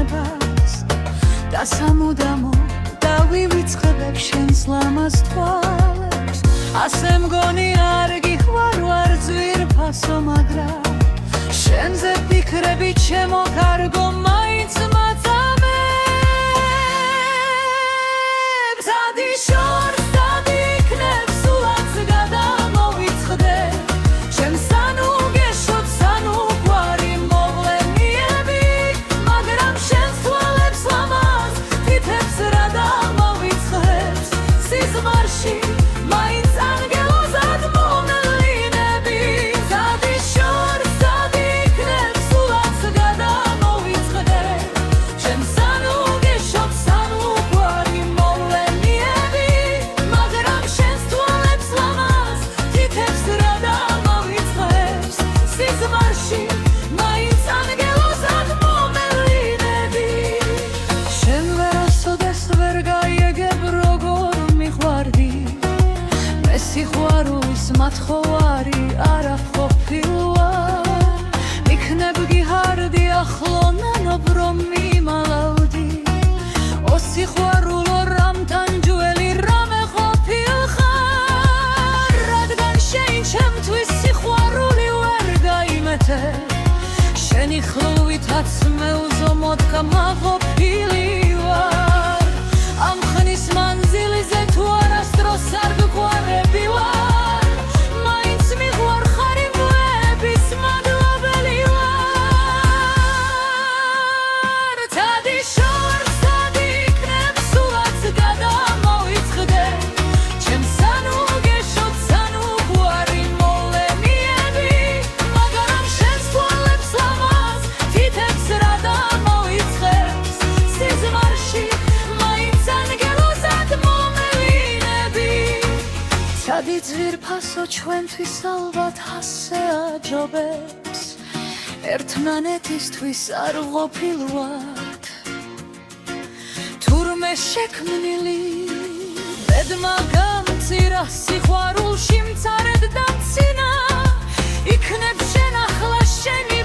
შენებას და სამუდამო დავივიწყებ შენს ლამაზ თვალებს ასე მგონი არ გიხვარ ძვირფასო მაგრამ შენზე ფიქრები ჩემო კარგო მაინც მაწამებს ადიშორს დადიქნებს სულაც გადამოვიწყდე ჩემს სანუ გეშოთ სანუ გვარი მოვლენიები მაგრამ შენს თვალებს ლამაზ თითებს რა დამოვიწყებს სიზმარში მაინც ანგელოზად მომელინები ადიშორს დადიქნებს სულაც გადამოვიწყდე ჩემს სანუ გეშოთ სანუ გვარი მოვლენიები მაგრამ შენს თვალებს ლამაზ თითებს რა დამოვიწყებს სიზმარში მაინც ანგელოზად მომელინები შენ ვერასოდეს ვერ გაიეგებ როგორ მიყვარდი მე სიყვარულის მათხოვარი არა ყოფილვარ იქნებ გიჰარდი ახლო ნანობ რომ მიმალავდი ო სიყვარულო რამთან ჯველი რამე ყოფილხარ რადგან შენ ჩემთვის სიყვარული ვერ გაიმეთე შენი ხლუვითაც მე უზომოდ გამაყოფილი ვარ ამ ხნის მანძილზე თუ არასდროს არ გგვარები ვარ მაინც მიყვარ ხარიბების მადლობელი ვარ ადიშორს დადიქნებს სულაც გადამოვიწყდე ჩემს სანუ გეშოთ სანუ გვარი მოვლენიები მაგრამ შენს თვალებს ლამაზ თითებს რა დამოვიწყებს სიზმარში მაინც ანგელოზად მომელინები სადი ძვირფასო ჩვენთვის ალბათ ასე აჯობებს ერთმანეთისთვის არ ყოფილვართ თურმე შექმნილი ბედმა გამწირა სიყვარულში მცარედ დამცინა იქნებ შენ ახლა შენი